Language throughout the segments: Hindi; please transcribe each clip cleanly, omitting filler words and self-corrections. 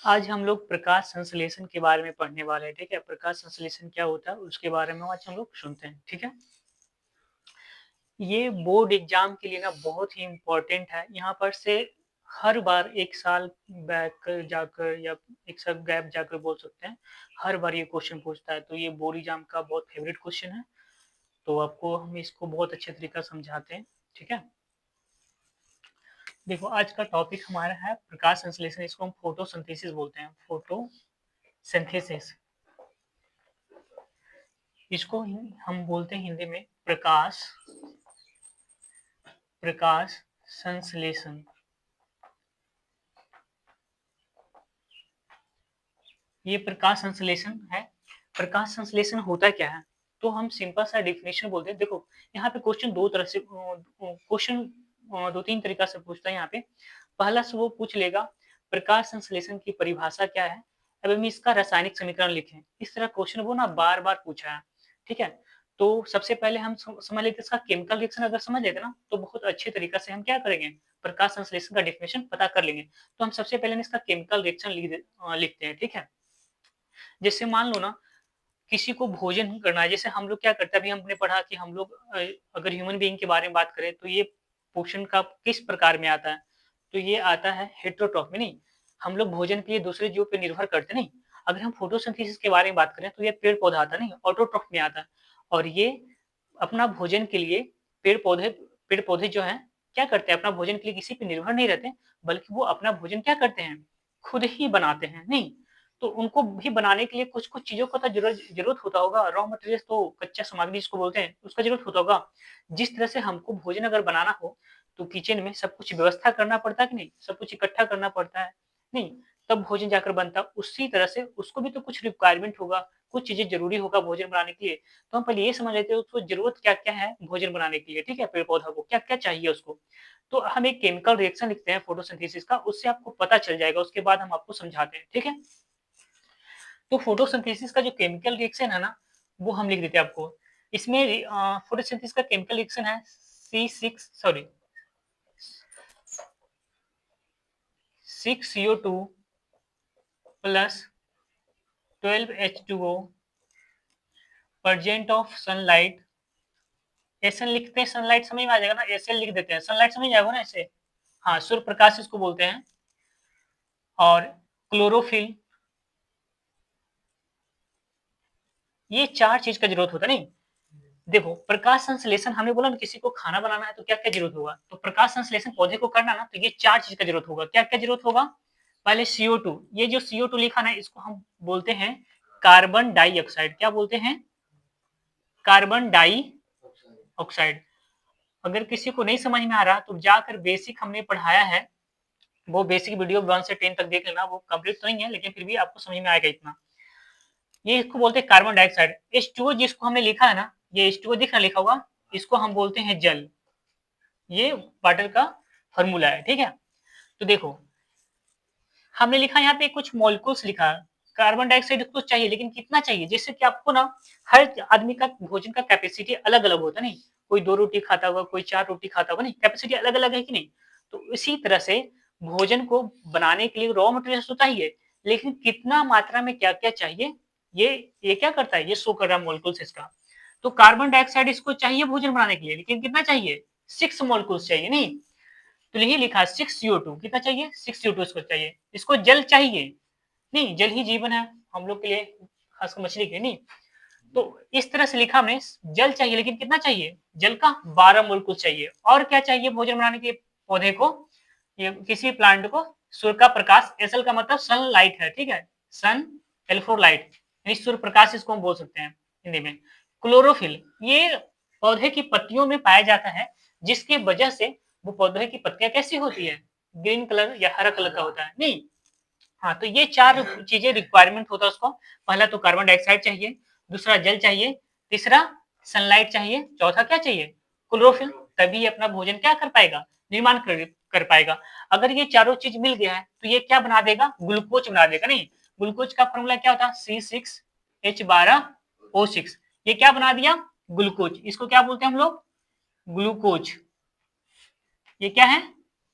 आज हम लोग प्रकाश संश्लेषण के बारे में पढ़ने वाले हैं, ठीक है? प्रकाश संश्लेषण क्या होता है, उसके बारे में आज हम लोग सुनते हैं, ठीक है? ये बोर्ड एग्ज़ाम के लिए ना बहुत ही इम्पोर्टेंट है। यहाँ पर से हर बार 1 साल बैक जाकर या 1 साल गैप जाकर बोल सकते हैं, हर बार ये क्वेश्चन पूछता है। तो ये बोर्ड एग्ज़ाम का बहुत फ़ेवरेट क्वेश्चन है, तो आपको हम इसको बहुत अच्छे तरीका से समझाते हैं, ठीक है? देखो आज का टॉपिक हमारा है प्रकाश संश्लेषण, इसको हम फोटोसिंथेसिस बोलते हैं, फोटोसिंथेसिस। इसको हम बोलते हैं हिंदी में प्रकाश संश्लेषण। ये प्रकाश संश्लेषण है। प्रकाश संश्लेषण होता क्या है? तो हम सिंपल सा डेफिनेशन बोलते हैं। देखो यहाँ पे क्वेश्चन दो तरह से क्वेश्चन 2-3 तरीका से पूछता है यहाँ पे। पहला से वो पूछ लेगा प्रकाश संश्लेषण की परिभाषा क्या है एवं इसका रासायनिक समीकरण लिखें। इस तरह क्वेश्चन वो ना बार-बार पूछा है, ठीक है? तो सबसे पहले हम समझ लेते हैं इसका केमिकल रिएक्शन। अगर समझ लेते ना तो बहुत अच्छे तरीका से हम क्या करेंगे, प्रकाश संश्लेषण का डेफिनेशन पता कर लेंगे। तो हम सबसे पहले इसका केमिकल रिएक्शन लिखते हैं, ठीक है? जैसे मान लो ना किसी को भोजन करना है, जैसे हम लोग क्या करते हैं, अभी हमने पढ़ा कि हम लोग अगर ह्यूमन बीइंग के बारे में बात करें तो ये पोषण का किस प्रकार में आता है, तो ये आता है हेटेरोट्रॉफ में। नहीं, हम लोग भोजन के लिए दूसरे जीवों पे निर्भर करते नहीं। अगर हम फोटोसिंथेसिस के बारे में बात करें तो ये पेड़ पौधा आता नहीं, ऑटोट्रॉफ में आता है। और ये अपना भोजन के लिए पेड़ पौधे जो हैं क्या करते हैं, अपना भोजन के लिए किसी पे निर्भर नहीं रहते, बल्कि वो अपना भोजन क्या करते हैं, खुद ही बनाते हैं। नहीं, तो उनको भी बनाने के लिए कुछ-कुछ चीज़ों का तो ज़रूरत होता होगा, रॉ मटेरियल्स तो कच्चा सामग्री जिसको बोलते हैं, उसका ज़रूरत होता होगा। जिस तरह से हमको भोजन अगर बनाना हो, तो किचन में सब कुछ व्यवस्था करना पड़ता है कि नहीं? सब कुछ इकट्ठा करना पड़ता है, नहीं? तब भोजन जाकर बनता है। उसी तरह से उसको भी तो कुछ रिक्वायरमेंट होगा, कुछ चीज़ें ज़रूरी होगा भोजन बनाने के लिए। तो हम पहले ये समझ लेते हैं उसको ज़रूरत क्या-क्या है भोजन बनाने के लिए, ठीक है? पेड़-पौधा को क्या-क्या चाहिए उसको। तो हम एक केमिकल रिएक्शन लिखते हैं फोटोसिंथेसिस का, उससे आपको पता चल जाएगा, उसके बाद हम आपको समझाते हैं, ठीक है? तो फोटोसिंथेसिस का जो केमिकल रिएक्शन है ना, वो हम लिख देते हैं आपको। इसमें फोटोसिंथेसिस का केमिकल रिएक्शन है C6 sorry 6CO2 plus 12H2O present of sunlight. SN लिखते हैं, सनलाइट समझ में आ जाएगा ना, एसएल लिख देते हैं, सनलाइट समझ जाएगा ना ऐसे। हाँ, सूर्य प्रकाश इसको बोलते हैं। और क्लोरोफिल, ये 4 चीज का जरूरत होता है। नहीं, देखो प्रकाश संश्लेषण हमने बोला ना, किसी को खाना बनाना है तो क्या क्या जरूरत होगा, तो प्रकाश संश्लेषण पौधे को करना ना, तो ये 4 चीज का जरूरत होगा। क्या क्या जरूरत होगा? पहले CO2, ये जो CO2 लिखा ना, इसको हम बोलते हैं कार्बन डाइऑक्साइड। क्या बोलते हैं? Carbon dioxide. अगर किसी को नहीं समझ में आ रहा तो जाकर बेसिक हमने पढ़ाया है, वो बेसिक वीडियो 1 से 10 तक देख लेना। वो कंप्लीट तो नहीं है लेकिन फिर भी आपको समझ में आएगा इतना। ये इसको बोलते हैं कार्बन डाइऑक्साइड। H2O जिसको हमने लिखा है ना, ये H2O दिख रहा लिखा हुआ, इसको हम बोलते हैं जल। ये वाटर का फॉर्मूला है, ठीक है? तो देखो हमने लिखा यहाँ पे कुछ मॉलिक्यूल्स लिखा है। कार्बन डाइऑक्साइड इसको चाहिए, लेकिन कितना चाहिए? जैसे कि आपको ना हर आदमी का भोजन का कैपेसिटी अलग-अलग होता है। नहीं, कोई 2 रोटी खाता होगा, कोई 4 रोटी खाता होगा, नहीं, कैपेसिटी अलग-अलग है कि नहीं? तो इसी तरह से भोजन को बनाने के लिए रॉ मटेरियल्स तो चाहिए, लेकिन कितना मात्रा में क्या-क्या चाहिए, ये क्या करता है, ये शो कर रहा है मॉलिक्यूल्स इसका। तो कार्बन डाइऑक्साइड इसको चाहिए भोजन बनाने के लिए, लेकिन कितना चाहिए? 6 मॉलिक्यूल्स चाहिए। नहीं, तो यही लिखा 6CO2, कितना चाहिए? 6CO2 इसको चाहिए। इसको जल चाहिए, नहीं, जल ही जीवन है हम लोग के लिए, खासकर मछली के। नहीं, तो इस तरह से लिखा हमने, जल चाहिए, लेकिन कितना चाहिए? जल का 12 मोलकुल चाहिए। और क्या चाहिए भोजन बनाने के पौधे को, ये किसी प्लांट को? सूर्य का प्रकाश। एसएल का मतलब सनलाइट है, ठीक है? सन एल्फो लाइट, यानी सूर्य प्रकाश इसको हम बोल सकते हैं हिंदी में। क्लोरोफिल, ये पौधे की पत्तियों में पाया जाता है, जिसकी वजह से वो पौधे की पत्तियां कैसी होती है? ग्रीन कलर या हरा कलर का होता है। नहीं, हाँ, तो ये 4 चीजें रिक्वायरमेंट होता है उसको। पहला तो कार्बन डाइऑक्साइड चाहिए, दूसरा जल चाहिए, तीसरा सनलाइट चाहिए, चौथा क्या चाहिए? क्लोरोफिल। तभी ये अपना भोजन क्या कर पाएगा? निर्माण कर पाएगा। अगर ये चारों चीज मिल गया है तो ये क्या बना देगा? ग्लूकोज बना देगा। नहीं, ग्लूकोज का फॉर्मूला क्या होता है? C6H12O6। ये क्या बना दिया? ग्लूकोज। इसको क्या बोलते हैं हम लोग? ग्लूकोज। ये क्या है?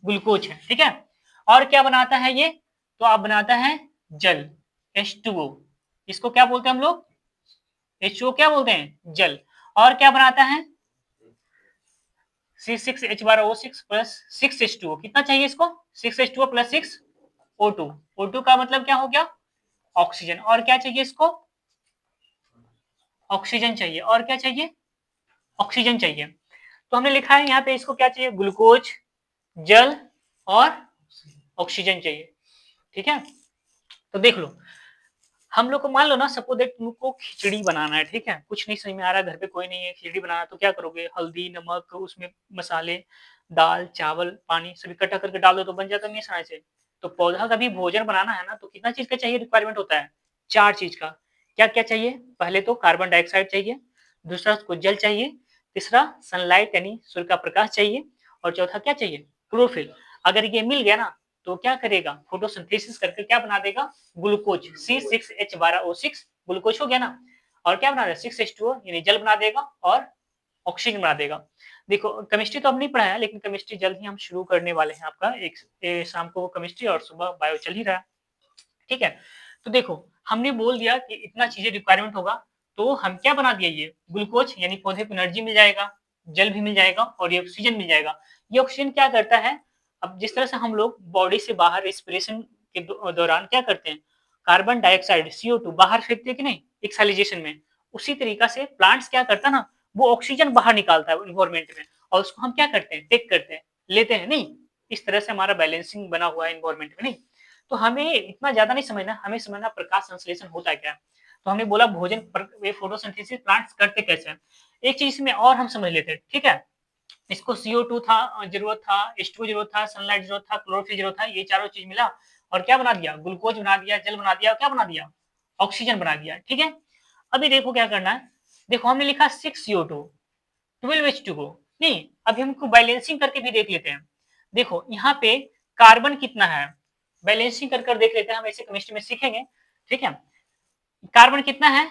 ग्लूकोज है, ठीक है? और क्या बनाता है ये? तो आप बनाता है जल, H2O, इसको क्या बोलते हैं हम लोग? H2O क्या बोलते हैं? जल। और क्या बनाता है? C6H12O6 प्लस 6H2O, कितना चाहिए इसको? 6H2O प्लस 6O2, O2 का मतलब क्या हो गया? ऑक्सीजन। और क्या चाहिए इसको? ऑक्सीजन चाहिए। और क्या चाहिए? ऑक्सीजन चाहिए। तो हमने लिखा है यहाँ पे इसको क्या चाहिए? ग्लूकोज, जल और ऑक्सीजन चाहिए। ठीक है, तो देख लो, हम लोग को मान लो ना, सपोज दैट तुमको खिचड़ी बनाना है, ठीक है, कुछ नहीं समझ में आ रहा, घर पे कोई नहीं है, खिचड़ी बनाना, तो क्या करोगे? हल्दी, नमक, उसमें मसाले, दाल, चावल, पानी सभी इकट्ठा करके डाल दो तो बन जाता नहीं आसानी से। तो पौधा का भी भोजन बनाना है ना, तो कितना चीज का चाहिए? रिक्वायरमेंट होता है 4 चीज का। क्या क्या चाहिए? पहले तो कार्बन डाइऑक्साइड चाहिए, दूसरा उसको जल चाहिए, तीसरा सनलाइट यानी सूर्य का प्रकाश चाहिए, और चौथा क्या चाहिए? क्लोरोफिल। अगर ये मिल गया ना, तो क्या करेगा? फोटोसिंथेसिस करके क्या बना देगा? ग्लूकोज, C6H12O6 ग्लूकोज हो गया ना। और क्या बना देगा? 6H2O यानी जल बना देगा और ऑक्सीजन बना देगा। देखो, केमिस्ट्री तो अब नहीं पढ़ाया, लेकिन केमिस्ट्री जल्द ही हम शुरू करने वाले हैं आपका। एक शाम को केमिस्ट्री और सुबह बायो चल ही रहा है, ठीक है। तो देखो, हमने बोल दिया कि इतना चीजें रिक्वायरमेंट होगा, तो हम क्या बना दिया? ये ग्लूकोज यानी पौधे को एनर्जी मिल जाएगा, जल भी मिल जाएगा और ये ऑक्सीजन मिल जाएगा। ये ऑक्सीजन क्या करता है? अब जिस तरह से हम लोग बॉडी से बाहर रेस्पिरेशन के दौरान क्या करते हैं? कार्बन डाइऑक्साइड CO2 बाहर फेंकते हैं कि नहीं एक्साइलेशन में, उसी तरीका से प्लांट्स क्या करता है ना, वो ऑक्सीजन बाहर निकालता है इन्वायरमेंट में, और उसको हम क्या करते हैं? टेक करते हैं, लेते हैं नहीं। इस तरह से हमारा बैलेंसिंग बना हुआ है इन्वायरमेंट में, नहीं। तो हमें इतना ज्यादा नहीं समझना, हमें समझना प्रकाश संश्लेषण होता है क्या। तो हमने बोला भोजन फोटोसिंथेसिस प्लांट्स करते कैसे हैं। एक चीज में और हम समझ लेते हैं, ठीक है। इसको CO2 था जरूरत था, H2O जरूरत था, सनलाइट जरूरत था, क्लोरोफिल जरूरत था, ये चारों चीज मिला और क्या बना दिया? ग्लूकोज बना दिया, जल बना दिया, क्या बना दिया? ऑक्सीजन बना दिया, ठीक है। अभी देखो क्या करना है। देखो, हमने लिखा 6CO2 12H2O, नहीं, अभी हमको बैलेंसिंग करके भी देख लेते हैं। देखो यहाँ पे कार्बन कितना है, बैलेंसिंग कर कर देख लेते हैं, हम ऐसे केमिस्ट्री में सीखेंगे, ठीक है। कार्बन कितना है?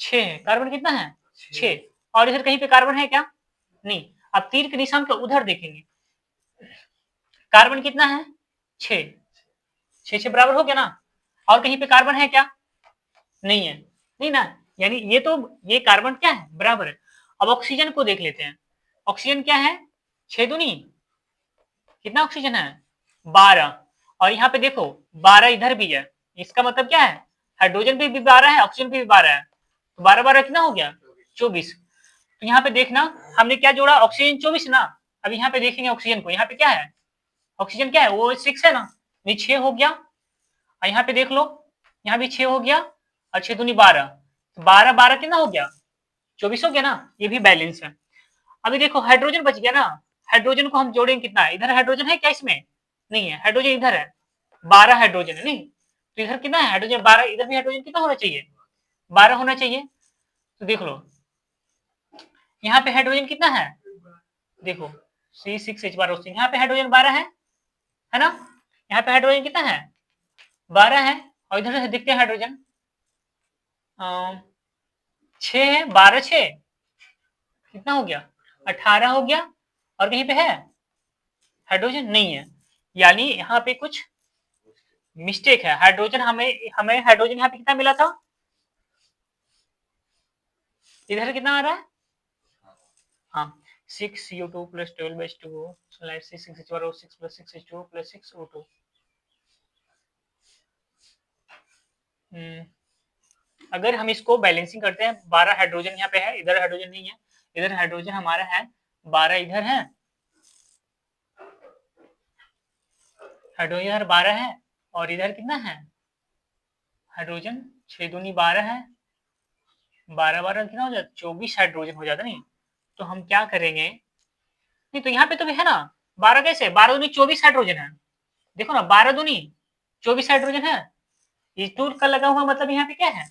6 है। कार्बन कितना है? 6। और इधर कहीं पे कार्बन है क्या? नहीं। अब तीर के निशान को उधर देखेंगे, कार्बन कितना है? 6। 6 बराबर हो गया ना। और कहीं पे कार्बन है क्या? नहीं है, नहीं ना। यानी ये तो, ये कार्बन क्या है? बराबर है। अब ऑक्सीजन को देख लेते हैं। ऑक्सीजन क्या है? 6 दूनी कितना ऑक्सीजन है? 12। और यहाँ पे देखो 12 इधर भी है, इसका मतलब क्या है? हाइड्रोजन भी 12 है, ऑक्सीजन भी 12 है, तो 12 12 कितना हो गया? 24। तो यहाँ पे देखना, हमने क्या जोड़ा? ऑक्सीजन 24 ना। अब यहाँ पे देखेंगे ऑक्सीजन को, यहाँ पे क्या है? ऑक्सीजन क्या है? वो 6 है ना, ये 6 हो गया। और यहाँ पे देख लो, यहाँ भी 6 हो गया, और 6 दूनी 12, तो 12 12 कितना हो गया? 24 हो गया ना। ये भी बैलेंस है। अभी देखो हाइड्रोजन बच गया ना, हाइड्रोजन को हम जोड़ेंगे कितना? इधर हाइड्रोजन है क्या इसमें? नहीं है, हाइड्रोजन इधर है, 12 हाइड्रोजन है, नहीं। तो इधर कितना है? हाइड्रोजन 12, इधर भी हाइड्रोजन कितना होना चाहिए? 12 होना चाहिए। तो देख लो यहाँ पे हाइड्रोजन कितना है? देखो C6H12O6, यहाँ पे हाइड्रोजन 12 है ना। यहाँ पे हाइड्रोजन कितना है? 12 है। और इधर से दिखते हैं हाइड्रोजन 6 है, 12 6 कितना हो गया? 18 हो गया। और कहीं पे है हाइड्रोजन? नहीं है। यानी यहाँ पे कुछ मिस्टेक है। हाइड्रोजन हमें हमें हाइड्रोजन यहाँ पे कितना मिला था? इधर कितना आ रहा है? हाँ, 6CO2 plus 12H2O, C6H12O6 plus 6H2O plus 6O2। अगर हम इसको बैलेंसिंग करते हैं, 12 हाइड्रोजन यहाँ पे है, इधर हाइड्रोजन नहीं है, इधर हाइड्रोजन हमारा है 12, इधर है हाइड्रोजन, इधर 12 है, और इधर कितना है हाइड्रोजन? 6 दूनी 12 है, 12 12 कितना हो जाता? 24 हाइड्रोजन हो जाता, नहीं। तो हम क्या करेंगे, नहीं तो यहाँ पे तो भी है ना 12, कैसे 12 दूनी 24 हाइड्रोजन है। देखो ना 12 दूनी 24 हाइड्रोजन है। ये टूल का लगा हुआ मतलब यहाँ पे क्या है?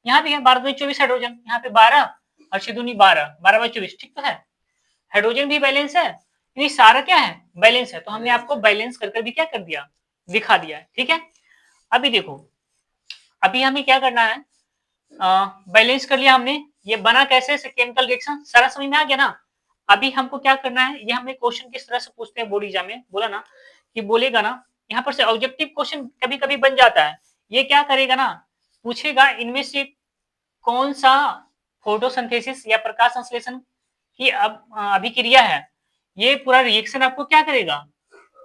यहाँ भी है 12 दूनी 24 हाइड्रोजन, यहाँ पे 12 और 6 दूनी 12, 12 बाई 24, ठीक तो है। हाइड्रोजन भी बैलेंस है, यानी सारा क्या है? बैलेंस है। तो हमने आपको बैलेंस कर भी क्या कर दिया? दिखा दिया है, ठीक है। अभी देखो, अभी हमें क्या करना है? बैलेंस कर लिया हमने, ये बना कैसे से केमिकल रिएक्शन, सारा समझ में आ गया ना। अभी हमको क्या करना है, ये हमें क्वेश्चन किस तरह से पूछते हैं बोर्ड एग्जाम में, बोला ना कि बोलेगा ना, यहाँ पर से ऑब्जेक्टिव क्वेश्चन कभी कभी बन जाता है। ये क्या करेगा ना, पूछेगा इनमें से कौन सा फोटोसिंथेसिस या प्रकाश संश्लेषण की अभिक्रिया है, ये पूरा रिएक्शन आपको क्या करेगा,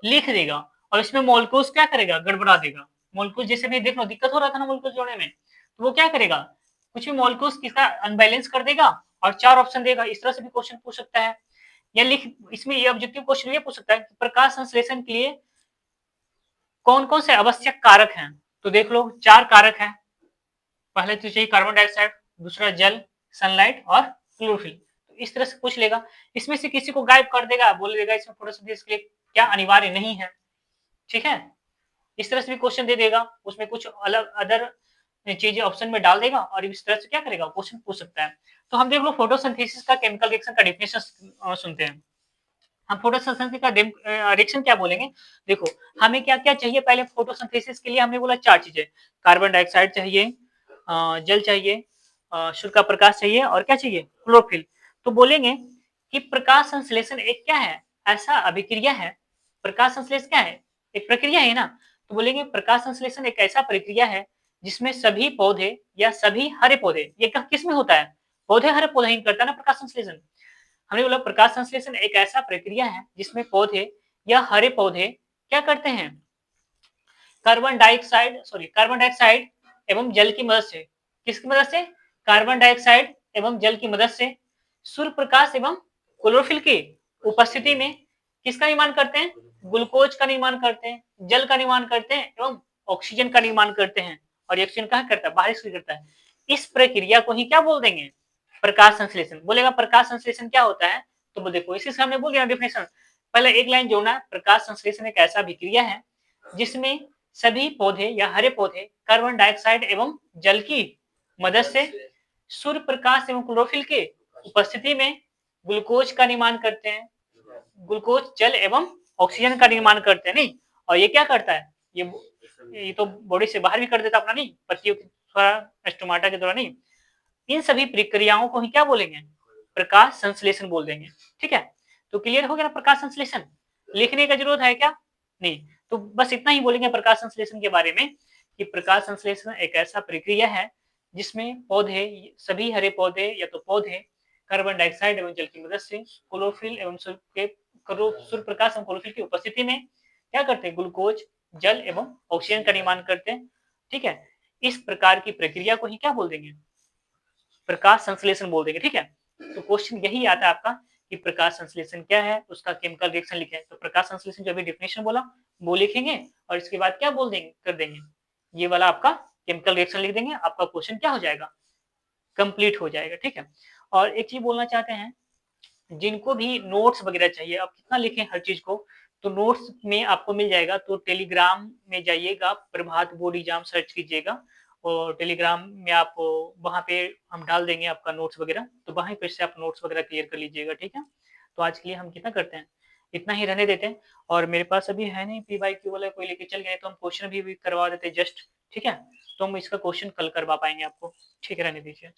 लिख देगा, और इसमें मॉलिक्यूल्स क्या करेगा, गड़बड़ा देगा। मॉलिक्यूल्स जैसे भी देख लो दिक्कत हो रहा था ना मॉलिक्यूल्स जोड़ने में, तो वो क्या करेगा, कुछ भी मॉलिक्यूल्स किसका अनबैलेंस कर देगा और 4 ऑप्शन देगा। इस तरह से भी क्वेश्चन पूछ सकता है, या लिख इसमें ये ऑब्जेक्टिव क्वेश्चन ये पूछ सकता है कि प्रकाश संश्लेषण के लिए कौन कौन से आवश्यक कारक हैं। तो देख लो 4 कारक हैं, पहले तो चाहिए कार्बन डाइऑक्साइड, दूसरा जल, सनलाइट और क्लोरोफिल। तो इस तरह से पूछ लेगा, इसमें से किसी को गायब कर देगा, बोल देगा इसमें फोटोसिंथेसिस के लिए क्या अनिवार्य नहीं है, ठीक है। इस तरह से भी क्वेश्चन दे देगा, उसमें कुछ अलग अदर चीजें ऑप्शन में डाल देगा और इस तरह से क्या करेगा, क्वेश्चन पूछ सकता है। तो हम देख लो फोटोसिंथेसिस का केमिकल रिएक्शन का डेफिनेशन सुनते हैं। हम फोटोसिंथेसिस का रिएक्शन क्या बोलेंगे, देखो हमें क्या क्या चाहिए, पहले फोटोसिंथेसिस के लिए हमने बोला 4 चीजें, कार्बन डाइऑक्साइड चाहिए, जल चाहिए, सूर्य का प्रकाश चाहिए और क्या चाहिए, क्लोरोफिल। तो बोलेंगे कि प्रकाश संश्लेषण एक क्या है, ऐसा अभिक्रिया है, प्रकाश संश्लेषण क्या है, एक प्रक्रिया है ना। तो बोलेंगे प्रकाश संश्लेषण एक ऐसा प्रक्रिया है जिसमें सभी पौधे या सभी हरे पौधे, ये किस में होता है, पौधे हरे पौधे ही करता है ना प्रकाश संश्लेषण। हमने बोला प्रकाश संश्लेषण एक ऐसा प्रक्रिया है जिसमें पौधे या हरे पौधे क्या करते हैं, कार्बन डाइऑक्साइड एवं जल की मदद से, किसकी मदद से, कार्बन डाइऑक्साइड एवं जल की मदद से सूर्य प्रकाश एवं क्लोरोफिल की उपस्थिति में किसका निर्माण करते हैं, ग्लूकोज का निर्माण करते हैं, जल का निर्माण करते हैं एवं ऑक्सीजन का निर्माण करते हैं। और ऑक्सीजन कहाँ करता है, बाहर से करता है। इस प्रक्रिया को ही क्या बोल देंगे, प्रकाश संश्लेषण। बोलेगा प्रकाश संश्लेषण क्या होता है, तो देखो इसी से हमने बोल दिया डेफिनेशन, पहले एक लाइन जोड़ना, प्रकाश संश्लेषण एक ऐसा अभिक्रिया है जिसमें सभी पौधे या हरे पौधे कार्बन डाइऑक्साइड एवं जल की मदद से सूर्य प्रकाश एवं क्लोरोफिल के उपस्थिति में ग्लूकोज का निर्माण करते हैं, ग्लूकोज जल एवं ऑक्सीजन का निर्माण करते हैं नहीं। और ये क्या करता है, ये तो बॉडी से बाहर भी कर देता अपना नहीं, पत्तियों के द्वारा, स्टोमाटा के द्वारा नहीं। इन सभी प्रक्रियाओं को ही क्या बोलेंगे, प्रकाश संश्लेषण बोल देंगे, ठीक है। तो क्लियर हो गया ना प्रकाश संश्लेषण, लिखने का जरूरत है क्या, नहीं। तो बस इतना ही बोलेंगे प्रकाश संश्लेषण के बारे में कि प्रकाश संश्लेषण एक ऐसा प्रक्रिया है जिसमें पौधे, सभी हरे पौधे या तो पौधे कार्बन डाइऑक्साइड एवं जल की मदद से क्लोरोफिल एवं सूर्य प्रकाश एवं क्लोरोफिल की उपस्थिति में क्या करते हैं, ग्लूकोज जल एवं ऑक्सीजन का निर्माण करते हैं, ठीक है। इस प्रकार की प्रक्रिया को ही क्या बोल देंगे, प्रकाश संश्लेषण बोल देंगे, ठीक है। तो क्वेश्चन यही आता है आपका कि प्रकाश संश्लेषण क्या है, उसका केमिकल रिएक्शन लिखें। तो प्रकाश संश्लेषण जो अभी डेफिनेशन बोला वो लिखेंगे और इसके बाद क्या बोल देंगे, कर देंगे, ये वाला आपका केमिकल रिएक्शन लिख देंगे, आपका क्वेश्चन क्या हो जाएगा, कंप्लीट हो जाएगा, ठीक है। और एक चीज बोलना चाहते हैं, जिनको भी नोट्स वगैरह चाहिए, आप कितना लिखें हर चीज को, तो नोट्स में आपको मिल जाएगा। तो टेलीग्राम में जाइएगा, प्रभात बोर्ड एग्जाम सर्च कीजिएगा और टेलीग्राम में आप, वहाँ पे हम डाल देंगे आपका नोट्स वगैरह, तो वहीं पर से आप नोट्स वगैरह क्लियर कर लीजिएगा, ठीक है। तो आज के लिए हम कितना करते हैं, इतना ही रहने देते हैं। और मेरे पास अभी है नहीं PYQ वाला, कोई लेके चल गए तो हम क्वेश्चन भी करवा देते जस्ट, ठीक है। तो हम इसका क्वेश्चन कल करवा पाएंगे आपको, ठीक है, रहने दीजिए।